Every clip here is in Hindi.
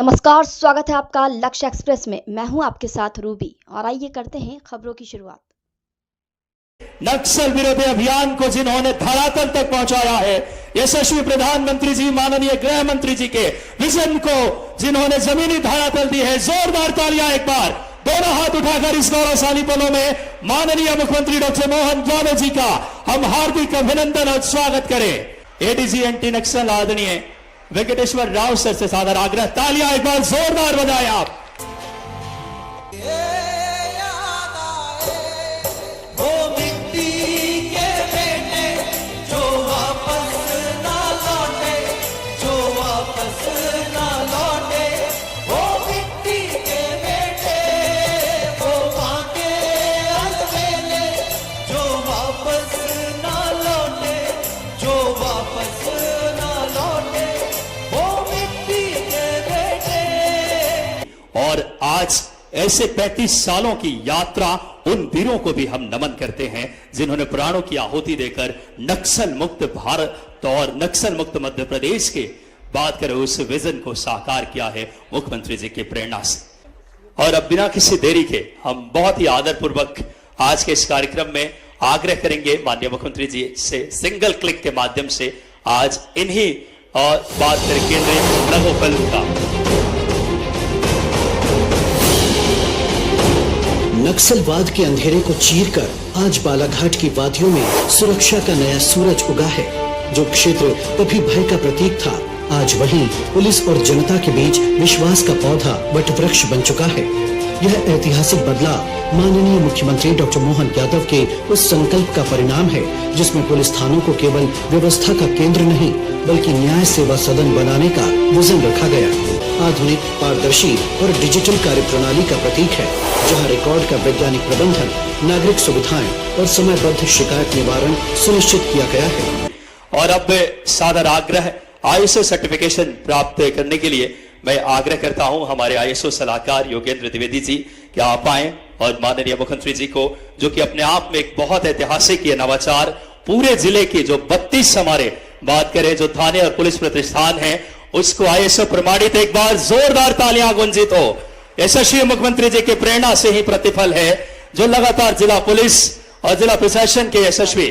नमस्कार, स्वागत है आपका लक्ष्य एक्सप्रेस में। मैं हूं आपके साथ रूबी और आइए करते हैं खबरों की शुरुआत। नक्सल विरोधी अभियान को जिन्होंने धरातल तक पहुंचाया है, यशस्वी प्रधानमंत्री जी, माननीय गृह मंत्री जी के विजन को जिन्होंने जमीनी धरातल दी है, जोरदार तालियां एक बार दोनों हाथ उठाकर इस गौरवशाली पलों में माननीय मुख्यमंत्री डॉक्टर मोहन यादव जी का हम हार्दिक अभिनंदन और स्वागत करें। एडीजी एंटी नक्सल आदरणीय वेंकटेश्वर राव सर से सादर आग्रह, तालियां एक बार जोरदार बजाएं आप। और आज ऐसे 35 सालों की यात्रा उन वीरों को भी हम नमन करते हैं जिन्होंने प्राणों की आहुति देकर नक्सल मुक्त भारत और नक्सल मुक्त मध्य प्रदेश के बात करें उस विजन को साकार किया है मुख्यमंत्री जी की प्रेरणा से। और अब बिना किसी देरी के हम बहुत ही आदरपूर्वक आज के इस कार्यक्रम में आग्रह करेंगे माननीय मुख्यमंत्री जी से सिंगल क्लिक के माध्यम से आज इन्हीं और बात करें केंद्रीय नमो फिल्म का। नक्सलवाद के अंधेरे को चीरकर आज बालाघाट की वादियों में सुरक्षा का नया सूरज उगा है। जो क्षेत्र कभी भय का प्रतीक था, आज वहीं पुलिस और जनता के बीच विश्वास का पौधा वटवृक्ष बन चुका है। यह ऐतिहासिक बदलाव माननीय मुख्यमंत्री डॉक्टर मोहन यादव के उस संकल्प का परिणाम है जिसमें पुलिस थानों को केवल व्यवस्था का केंद्र नहीं बल्कि न्याय सेवा सदन बनाने का विजन रखा गया। आधुनिक, पारदर्शी और डिजिटल कार्य प्रणाली का प्रतीक है, जहां रिकॉर्ड का वैज्ञानिक प्रबंधन, नागरिक सुविधाएं और समयबद्ध शिकायत निवारण सुनिश्चित किया गया है। और अब सादर आग्रह आईएसओ सर्टिफिकेशन प्राप्त करने के लिए मैं आग्रह करता हूं हमारे आईएसओ सलाहकार योगेंद्र द्विवेदी जी कि आप आए और माननीय मुख्यमंत्री जी को, जो कि अपने आप में एक बहुत ऐतिहासिक ये नवाचार पूरे जिले की जो 32 हमारे बात करें जो थाने और पुलिस प्रतिष्ठान है उसको आईएसओ प्रमाणित, एक बार जोरदार तालियां गुंजित हो। यशस्वी मुख्यमंत्री जी की प्रेरणा से ही प्रतिफल है जो लगातार जिला पुलिस और जिला प्रशासन के यशस्वी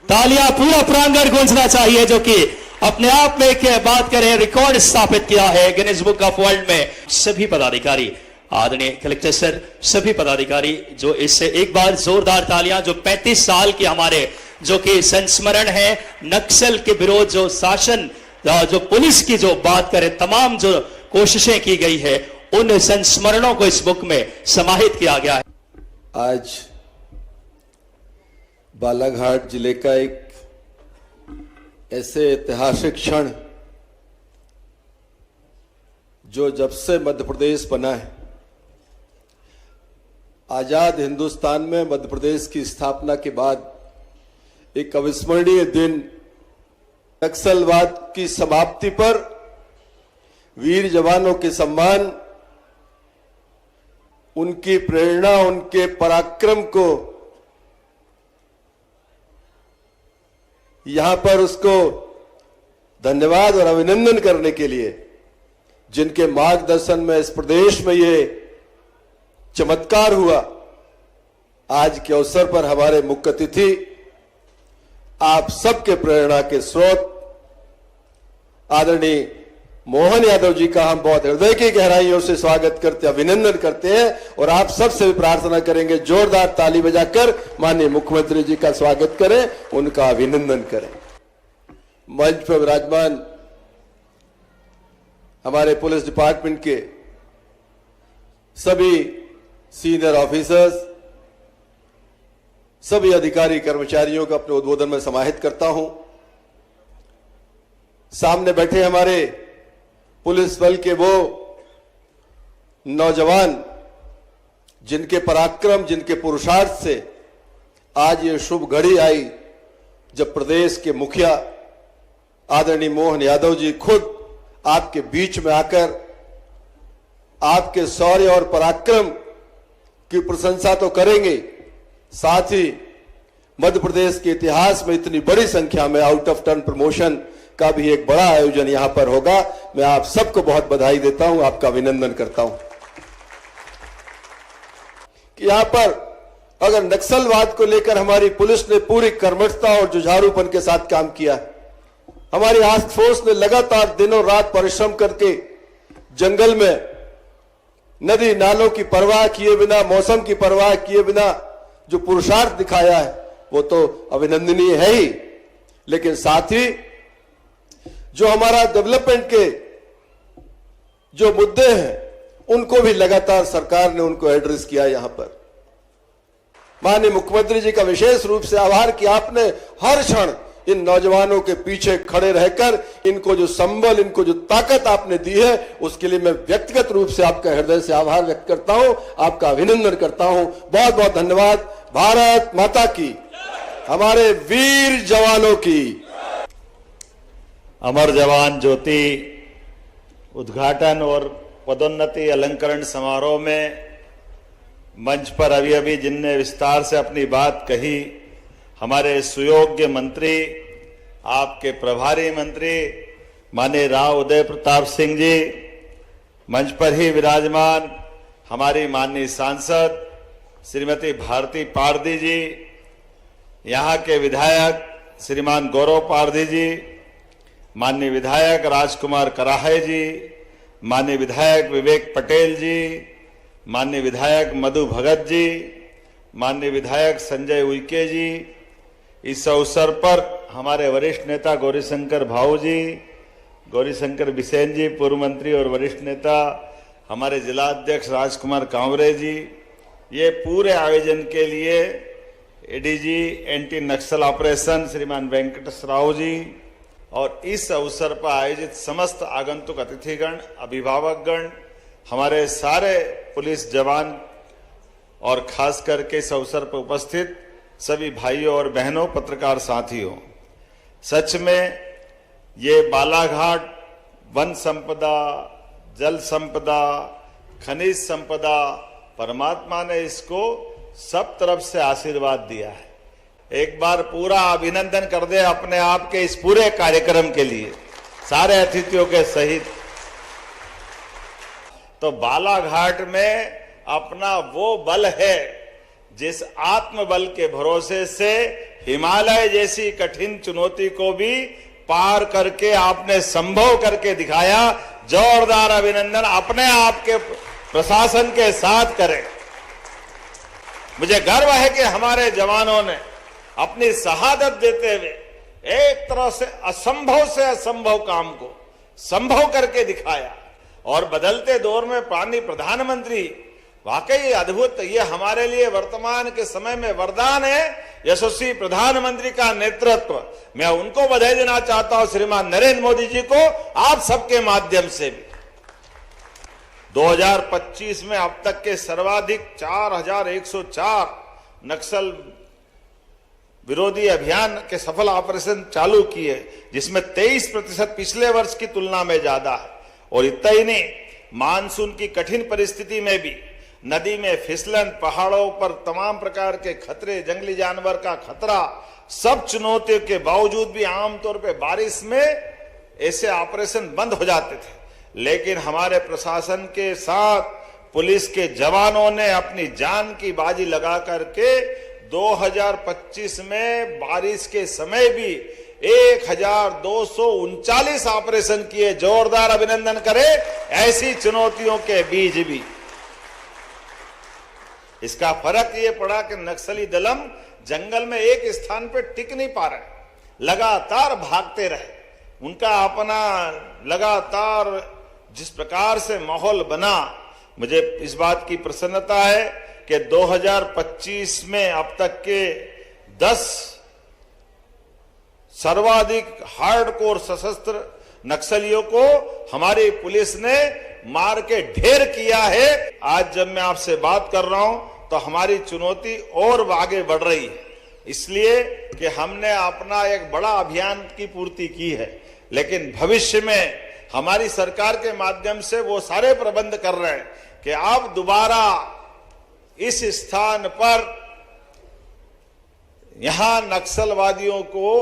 तालियां पूरा प्रांगण गूंजना चाहिए, जो कि अपने आप में एक बात करें रिकॉर्ड स्थापित किया है गिनीज बुक ऑफ वर्ल्ड में। सभी पदाधिकारी, आदरणीय कलेक्टर सर, सभी पदाधिकारी जो इससे एक बार जोरदार तालियां, जो 35 साल के हमारे जो कि संस्मरण है नक्सल के विरोध, जो शासन जो पुलिस की जो बात करें तमाम जो कोशिशें की गई है उन संस्मरणों को इस बुक में समाहित किया गया है। आज बालाघाट जिले का एक ऐसे ऐतिहासिक क्षण जो जब से मध्य प्रदेश बना है, आजाद हिंदुस्तान में मध्य प्रदेश की स्थापना के बाद एक अविस्मरणीय दिन, नक्सलवाद की समाप्ति पर वीर जवानों के सम्मान, उनकी प्रेरणा, उनके पराक्रम को यहां पर उसको धन्यवाद और अभिनंदन करने के लिए, जिनके मार्गदर्शन में इस प्रदेश में ये चमत्कार हुआ, आज के अवसर पर हमारे मुख्य अतिथि आप सबके प्रेरणा के स्रोत आदरणीय मोहन यादव जी का हम बहुत हृदय की गहराइयों से स्वागत करते, अभिनंदन करते हैं और आप सबसे भी प्रार्थना करेंगे जोरदार ताली बजाकर माननीय मुख्यमंत्री जी का स्वागत करें, उनका अभिनंदन करें। मंच पर विराजमान हमारे पुलिस डिपार्टमेंट के सभी सीनियर ऑफिसर्स, सभी अधिकारी कर्मचारियों का अपने उद्बोधन में समाहित करता हूं। सामने बैठे हमारे पुलिस बल के वो नौजवान जिनके पराक्रम, जिनके पुरुषार्थ से आज ये शुभ घड़ी आई जब प्रदेश के मुखिया आदरणीय मोहन यादव जी खुद आपके बीच में आकर आपके शौर्य और पराक्रम की प्रशंसा तो करेंगे, साथ ही मध्य प्रदेश के इतिहास में इतनी बड़ी संख्या में आउट ऑफ टर्न प्रमोशन का भी एक बड़ा आयोजन यहां पर होगा। मैं आप सबको बहुत बधाई देता हूं, आपका अभिनंदन करता हूं कि यहां पर अगर नक्सलवाद को लेकर हमारी पुलिस ने पूरी कर्मठता और जुझारूपन के साथ काम किया। हमारी टास्क फोर्स ने लगातार दिनों रात परिश्रम करके जंगल में नदी नालों की परवाह किए बिना, मौसम की परवाह किए बिना जो पुरुषार्थ दिखाया है वो तो अभिनंदनीय है ही, लेकिन साथ ही जो हमारा डेवलपमेंट के जो मुद्दे हैं उनको भी लगातार सरकार ने उनको एड्रेस किया। यहां पर माननीय मुख्यमंत्री जी का विशेष रूप से आभार कि आपने हर क्षण इन नौजवानों के पीछे खड़े रहकर इनको जो संबल, इनको जो ताकत आपने दी है, उसके लिए मैं व्यक्तिगत रूप से आपका हृदय से आभार व्यक्त करता हूं, आपका अभिनंदन करता हूं। बहुत बहुत धन्यवाद। भारत माता की, हमारे वीर जवानों की। अमर जवान ज्योति उद्घाटन और पदोन्नति अलंकरण समारोह में मंच पर अभी अभी जिनने विस्तार से अपनी बात कही, हमारे सुयोग्य मंत्री, आपके प्रभारी मंत्री माननीय राव उदय प्रताप सिंह जी, मंच पर ही विराजमान हमारी माननीय सांसद श्रीमती भारती पारधी जी, यहाँ के विधायक श्रीमान गौरव पारधी जी, माननीय विधायक राजकुमार कराहे जी, माननीय विधायक विवेक पटेल जी, माननीय विधायक मधु भगत जी, माननीय विधायक संजय उइके जी, इस अवसर पर हमारे वरिष्ठ नेता गौरीशंकर भाऊ जी, गौरीशंकर बिसेन जी, पूर्व मंत्री और वरिष्ठ नेता, हमारे जिला अध्यक्ष राजकुमार कांवरे जी, ये पूरे आयोजन के लिए एडीजी एंटी नक्सल ऑपरेशन श्रीमान वेंकटेश राव जी और इस अवसर पर आयोजित समस्त आगंतुक अतिथिगण, अभिभावकगण, हमारे सारे पुलिस जवान और खास करके इस अवसर पर उपस्थित सभी भाइयों और बहनों, पत्रकार साथियों, सच में ये बालाघाट वन संपदा, जल संपदा, खनिज संपदा, परमात्मा ने इसको सब तरफ से आशीर्वाद दिया है। एक बार पूरा अभिनंदन कर दे अपने आप के इस पूरे कार्यक्रम के लिए सारे अतिथियों के सहित। तो बालाघाट में अपना वो बल है जिस आत्मबल के भरोसे से हिमालय जैसी कठिन चुनौती को भी पार करके आपने संभव करके दिखाया। जोरदार अभिनंदन अपने आप के प्रशासन के साथ करें। मुझे गर्व है कि हमारे जवानों ने अपनी शहादत देते हुए एक तरह से असंभव काम को संभव करके दिखाया और बदलते दौर में पानी प्रधानमंत्री वाकई अद्भुत। ये हमारे लिए वर्तमान के समय में वरदान है। यशस्वी प्रधानमंत्री का नेतृत्व, मैं उनको बधाई देना चाहता हूं, श्रीमान नरेंद्र मोदी जी को, आप सबके माध्यम से भी। 2025 में अब तक के सर्वाधिक 4104 नक्सल विरोधी अभियान के सफल ऑपरेशन चालू किए, जिसमें 23% पिछले वर्ष की तुलना में ज्यादा है। और इतना ही नहीं, मानसून की कठिन परिस्थिति में भी नदी में फिसलन, पहाड़ों पर तमाम प्रकार के खतरे, जंगली जानवर का खतरा, सब चुनौतियों के बावजूद भी आमतौर पे बारिश में ऐसे ऑपरेशन बंद हो जाते थे, लेकिन हमारे प्रशासन के साथ पुलिस के जवानों ने अपनी जान की बाजी लगा करके 2025 में बारिश के समय भी 1239 ऑपरेशन किए। जोरदार अभिनंदन करें ऐसी चुनौतियों के बीच भी। इसका फर्क ये पड़ा कि नक्सली दलम जंगल में एक स्थान पर टिक नहीं पा रहे, लगातार भागते रहे। उनका अपना लगातार जिस प्रकार से माहौल बना, मुझे इस बात की प्रसन्नता है कि 2025 में अब तक के 10 सर्वाधिक हार्डकोर सशस्त्र नक्सलियों को हमारी पुलिस ने मार के ढेर किया है। आज जब मैं आपसे बात कर रहा हूं तो हमारी चुनौती और आगे बढ़ रही है, इसलिए कि हमने अपना एक बड़ा अभियान की पूर्ति की है, लेकिन भविष्य में हमारी सरकार के माध्यम से वो सारे प्रबंध कर रहे हैं कि आप दोबारा इस स्थान पर यहां नक्सलवादियों को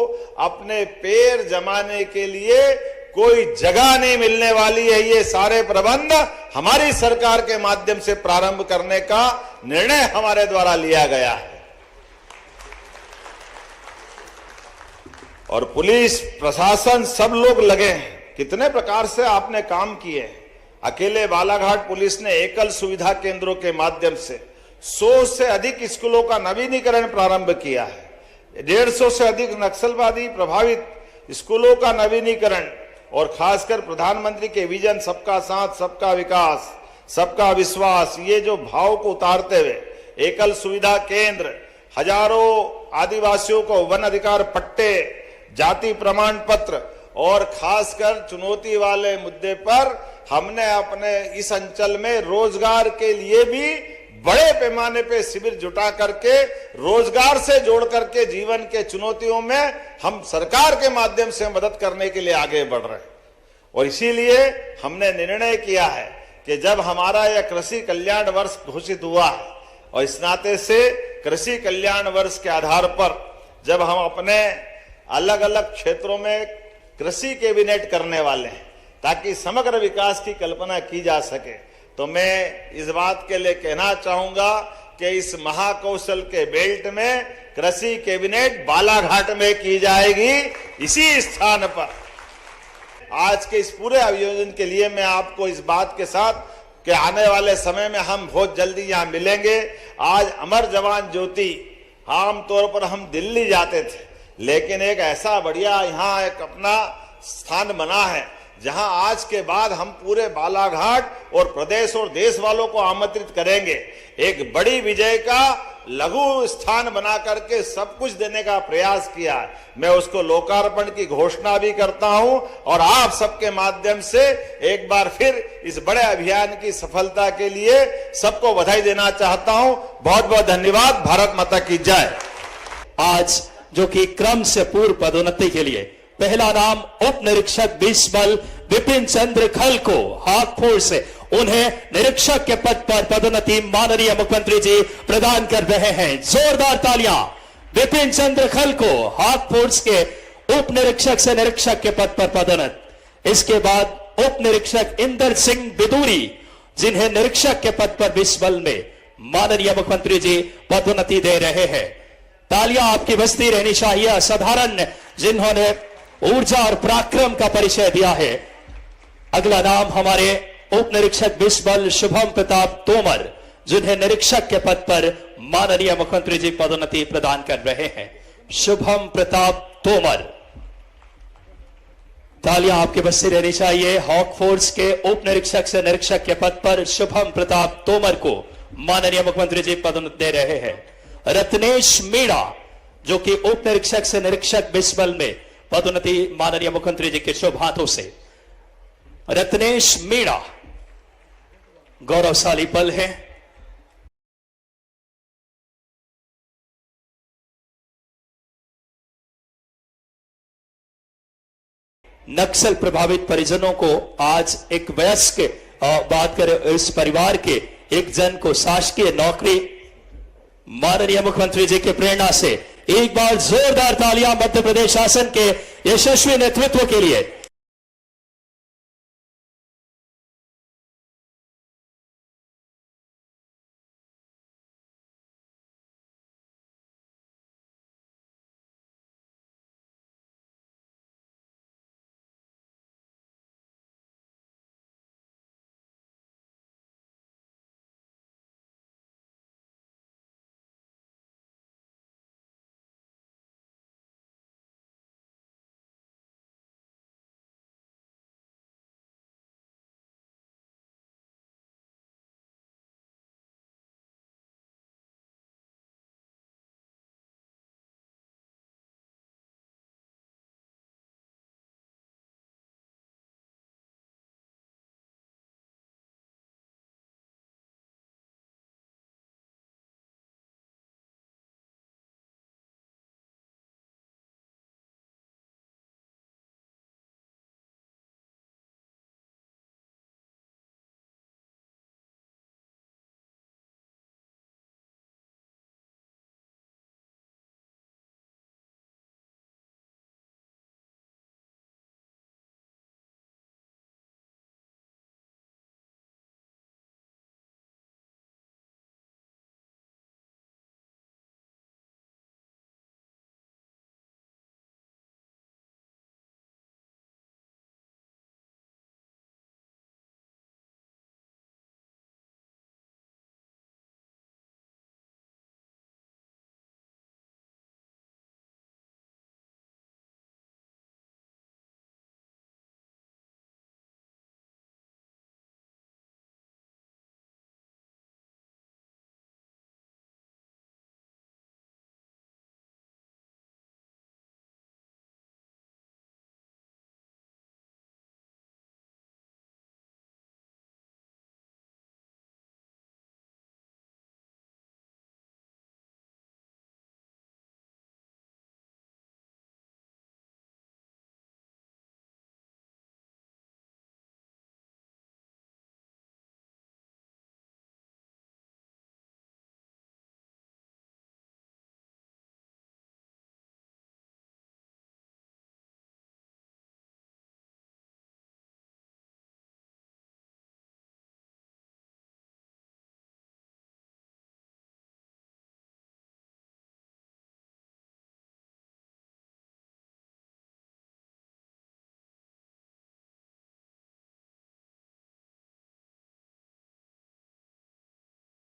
अपने पैर जमाने के लिए कोई जगह नहीं मिलने वाली है। ये सारे प्रबंध हमारी सरकार के माध्यम से प्रारंभ करने का निर्णय हमारे द्वारा लिया गया है। और पुलिस प्रशासन सब लोग लगे हैं। कितने प्रकार से आपने काम किए हैं। अकेले बालाघाट पुलिस ने एकल सुविधा केंद्रों के माध्यम से 100 से अधिक स्कूलों का नवीनीकरण प्रारंभ किया है। 150 से अधिक नक्सलवादी प्रभावित स्कूलों का नवीनीकरण और खासकर प्रधानमंत्री के विजन सबका साथ सबका विकास सबका विश्वास, ये जो भाव को उतारते हुए एकल सुविधा केंद्र, हजारों आदिवासियों को वन अधिकार पट्टे, जाति प्रमाण पत्र और खासकर चुनौती वाले मुद्दे पर हमने अपने इस अंचल में रोजगार के लिए भी बड़े पैमाने पे शिविर जुटा करके रोजगार से जोड़ करके जीवन के चुनौतियों में हम सरकार के माध्यम से मदद करने के लिए आगे बढ़ रहे हैं। और इसीलिए हमने निर्णय किया है कि जब हमारा यह कृषि कल्याण वर्ष घोषित हुआ है और इस नाते से कृषि कल्याण वर्ष के आधार पर जब हम अपने अलग अलग क्षेत्रों में कृषि कैबिनेट करने वाले हैं ताकि समग्र विकास की कल्पना की जा सके, तो मैं इस बात के लिए कहना चाहूंगा कि इस महाकौशल के बेल्ट में कृषि कैबिनेट बालाघाट में की जाएगी। इसी स्थान पर आज के इस पूरे आयोजन के लिए मैं आपको इस बात के साथ कि आने वाले समय में हम बहुत जल्दी यहाँ मिलेंगे। आज अमर जवान ज्योति आमतौर पर हम दिल्ली जाते थे, लेकिन एक ऐसा बढ़िया यहाँ एक अपना स्थान बना है जहां आज के बाद हम पूरे बालाघाट और प्रदेश और देश वालों को आमंत्रित करेंगे। एक बड़ी विजय का लघु स्थान बना करके सब कुछ देने का प्रयास किया है। मैं उसको लोकार्पण की घोषणा भी करता हूं और आप सबके माध्यम से एक बार फिर इस बड़े अभियान की सफलता के लिए सबको बधाई देना चाहता हूं। बहुत बहुत धन्यवाद। भारत माता की जय। आज जो कि क्रम से पूर्व पदोन्नति के लिए पहला नाम उप निरीक्षक 20 बल विपिन चंद्र खल को हाथफोड़ से उन्हें निरीक्षक के पद पर पदोन्नति माननीय मुख्यमंत्री जी प्रदान कर रहे हैं। जोरदार तालियां विपिन चंद्र खल को हाथफोड़ के उप निरीक्षक से निरीक्षक के पद पर पदोन्नत। इसके बाद उप निरीक्षक इंदर सिंह बिदूरी जिन्हें निरीक्षक के पद पर 20 बल में माननीय मुख्यमंत्री जी पदोन्नति दे रहे हैं। तालियां आपकी बजती रहनी चाहिए। असाधारण जिन्होंने ऊर्जा और पराक्रम का परिचय दिया है। अगला नाम हमारे उप निरीक्षक 20 बल शुभम प्रताप तोमर जिन्हें निरीक्षक के पद पर माननीय मुख्यमंत्री जी पदोन्नति प्रदान कर रहे हैं। शुभम प्रताप तोमर, तालियां आपकी बजती रहनी चाहिए। हॉक फोर्स के उप निरीक्षक से निरीक्षक के पद पर शुभम प्रताप तोमर को माननीय मुख्यमंत्री जी पदोन्नति दे रहे हैं। रत्नेश मीणा जो कि उप निरीक्षक से निरीक्षक 20 बल में पदोन्नति माननीय मुख्यमंत्री जी के शुभ हाथों से। रत्नेश मीणा गौरवशाली पल है। नक्सल प्रभावित परिजनों को आज एक वयस्क बात करें, इस परिवार के एक जन को शासकीय नौकरी माननीय मुख्यमंत्री जी के प्रेरणा से एक बार जोरदार तालियां मध्य प्रदेश शासन के यशस्वी नेतृत्व के लिए।